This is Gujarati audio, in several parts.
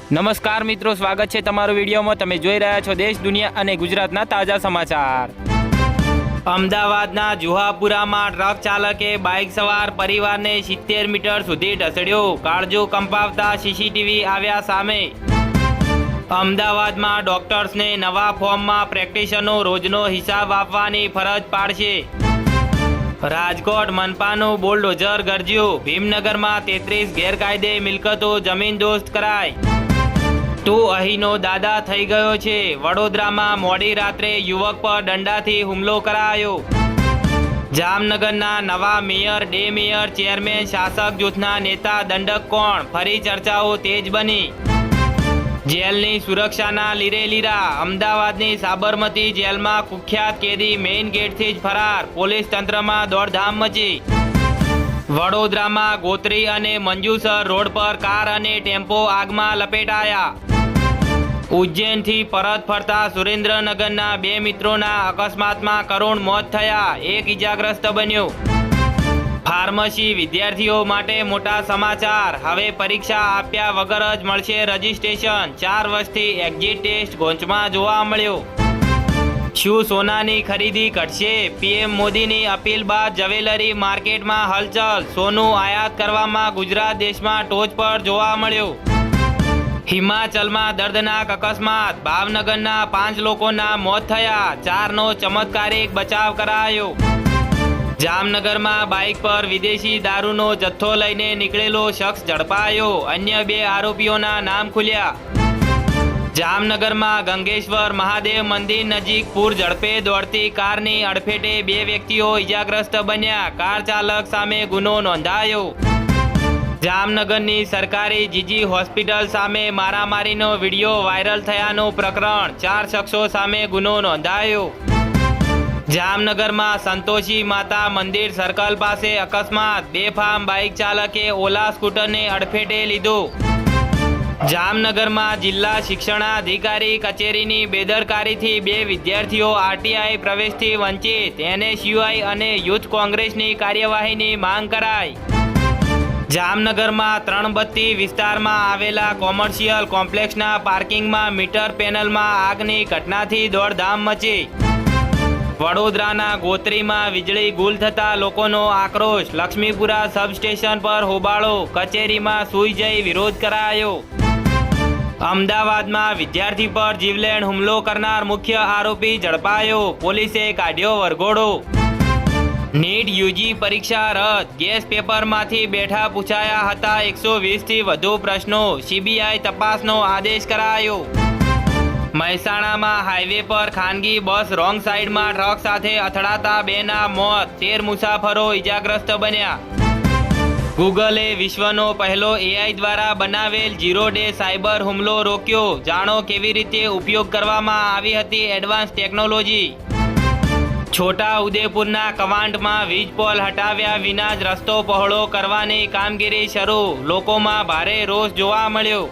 નમસ્કાર મિત્રો, સ્વાગત છે તમારું વિડીયોમાં। તમે જોઈ રહ્યા છો દેશ, દુનિયા અને ગુજરાતના તાજા સમાચાર। અમદાવાદના જુહાપુરામાં ટ્રક ચાલકે બાઇક સવાર પરિવારને 70 મીટર સુધી ઢસડ્યો। કાળજું કંપાવતા સીસીટીવી આવ્યા સામે। અમદાવાદમાં ડોક્ટર્સને નવા ફોર્મમાં પ્રેક્ટિશનો રોજનો હિસાબ આપવાની ફરજ પાડશે। રાજકોટ મનપાનું બુલડોઝર ગરજ્યું। ભીમનગરમાં 33 ગેરકાયદે મિલકતો જમીનદોસ્ત કરાઈ। તું અહીંનો દાદા થઈ ગયો છે। વડોદરામાં મોડી રાત્રે યુવક પર દંડાથી હુમલો કરાયો। જામનગરના નવા મેયર, ડે મેયર, ચેરમેન, શાસક જૂથના નેતા દંડક કોણ? ફરી ચર્ચાઓ તેજ બની। જેલની સુરક્ષાના લીરે લીરા। અમદાવાદની સાબરમતી જેલમાં કુખ્યાત કેદી મેઇન ગેટથી જ ફરાર। પોલીસ તંત્રમાં દોડધામ મચી। વડોદરામાં ગોત્રી અને મંજુસર રોડ પર કાર અને ટેમ્પો આગમાં લપેટાયા। ઉજ્જૈનથી પરત ફરતા સુરેન્દ્રનગરના 2 મિત્રોના અકસ્માતમાં કરુણ મોત થયા। એક ઇજાગ્રસ્ત બન્યો। ફાર્મસી વિદ્યાર્થીઓ માટે મોટા સમાચાર। હવે પરીક્ષા આપ્યા વગર જ મળશે રજીસ્ટ્રેશન। 4 વર્ષથી એક્ઝિટ ટેસ્ટ ગોંચમાં જોવા મળ્યો। શું સોનાની ખરીદી ઘટશે? પીએમ મોદીની અપીલ બાદ જ્વેલરી માર્કેટમાં હલચલ। સોનું આયાત કરવામાં ગુજરાત દેશમાં ટોચ પર જોવા મળ્યો। હિમાચલમાં દર્દનાક અકસ્માત। ભાવનગરના 5 લોકોના મોત થયા। 4નો ચમત્કારિક બચાવ કરાયો। જામનગરમાં બાઇક પર વિદેશી દારૂનો જથ્થો લઈને નીકળેલો શખ્સ ઝડપાયો। અન્ય 2 આરોપીઓના નામ ખુલ્યા। જામનગરમાં ગંગેશ્વર મહાદેવ મંદિર નજીક પૂર ઝડપે દોડતી કારની અડફેટે 2 વ્યક્તિઓ ઇજાગ્રસ્ત બન્યા। કાર ચાલક સામે ગુનો નોંધાયો। જામનગરની સરકારી જીજી હોસ્પિટલ સામે મારામારીનો વિડીયો વાયરલ થયાનું પ્રકરણ। 4 શખ્સો સામે ગુનો નોંધાયો। જામનગરમાં સંતોષી માતા મંદિર સર્કલ પાસે અકસ્માત। બેફામ બાઇક ચાલકે ઓલા સ્કૂટરને અડફેટે લીધો। જામનગરમાં જિલ્લા શિક્ષણાધિકારી કચેરીની બેદરકારીથી 2 વિદ્યાર્થીઓ આરટીઆઈ પ્રવેશથી વંચિત। એનએસયુઆઈ અને યુથ કોંગ્રેસની કાર્યવાહીની માંગ કરાઈ। જામનગરમાં ત્રણબત્તી વિસ્તારમાં આવેલા કોમર્શિયલ કોમ્પ્લેક્સના પાર્કિંગમાં મીટર પેનલમાં આગની ઘટનાથી દોડધામ મચી। વડોદરાના ગોત્રીમાં વીજળી ગુલ થતા લોકોનો આક્રોશ। લક્ષ્મીપુરા સબસ્ટેશન પર હોબાળો। કચેરીમાં સૂઈ જઈ વિરોધ કરાયો। અમદાવાદમાં વિદ્યાર્થી પર જીવલેણ હુમલો કરનાર મુખ્ય આરોપી ઝડપાયો। પોલીસે કાઢ્યો વરઘોડો। નીટ યુજી પરીક્ષા રદ। ગેસ પેપરમાંથી બેઠા પૂછાયા હતા 120થી વધુ પ્રશ્નો। સીબીઆઈ તપાસનો આદેશ કરાયો। મહેસાણામાં હાઈવે પર ખાનગી બસ રોંગ સાઈડમાં ટ્રક સાથે અથડાતા 2ના મોત। 13 મુસાફરો ઇજાગ્રસ્ત બન્યા। ગૂગલે વિશ્વનો પહેલો એઆઈ દ્વારા બનાવેલ 0 ડે સાયબર હુમલો રોક્યો। જાણો કેવી રીતે ઉપયોગ કરવામાં આવી હતી એડવાન્સ ટેકનોલોજી। છોટા ઉદેપુરના કવાંટમાં વીજ પોલ હટાવ્યા વિના જ રસ્તો પહોળો કરવાની કામગીરી શરૂ। લોકોમાં ભારે રોષ જોવા મળ્યો।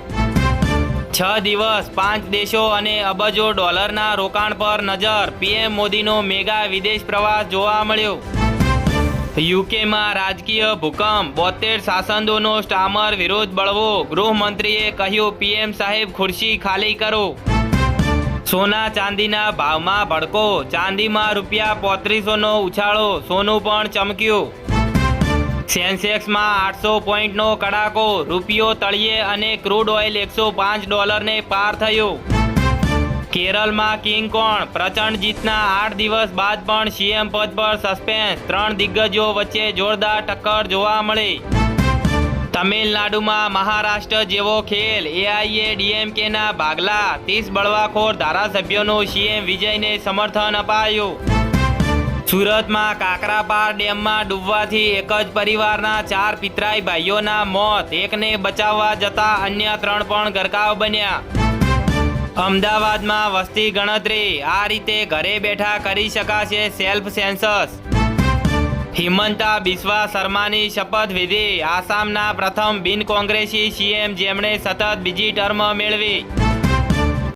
6 દિવસ 5 દેશો અને અબજો ડોલરના રોકાણ પર નજર। પીએમ મોદીનો મેગા વિદેશ પ્રવાસ જોવા મળ્યો। યુકેમાં રાજકીય ભૂકંપ। 72 સાંસદોનો સ્ટામર વિરોધ બળવો। ગૃહમંત્રીએ કહ્યું પીએમ સાહેબ ખુરશી ખાલી કરો। સોના ચાંદીના ભાવમાં ભડકો। ચાંદીમાં ₹3500નો ઉછાળો। સોનું પણ ચમક્યું। સેન્સેક્સમાં 800 પોઈન્ટનો કડાકો। રૂપિયો તળિયે અને ક્રૂડ ઓઇલ $105ને પાર થયો। કેરળમાં કિંગ કોણ? પ્રચંડ જીતના 8 દિવસ બાદ પણ સીએમ પદ પર સસ્પેન્સ। 3 દિગ્ગજો વચ્ચે જોરદાર ટક્કર જોવા મળી। તમિલનાડુમાં મહારાષ્ટ્ર જેવો ખેલ। એઆઈએડીએમકેના ભાગલા। 30 બળવાખોર ધારાસભ્યોનો સીએમ વિજયને સમર્થન અપાયું। સુરતમાં કાકરાપાર ડેમમાં ડૂબવાથી એક જ પરિવારના 4 પિતરાઈ ભાઈઓના મોત। એકને બચાવવા જતા અન્ય 3 પણ ગરકાવ બન્યા। અમદાવાદમાં વસ્તી ગણતરી। આ રીતે ઘરે બેઠા કરી શકાશે સેલ્ફ સેન્સસ। હિમંતા બિસ્વા શર્માની શપથવિધિ। આસામના પ્રથમ બિન કોંગ્રેસી સીએમ જેમણે સતત બીજી ટર્મ મેળવી।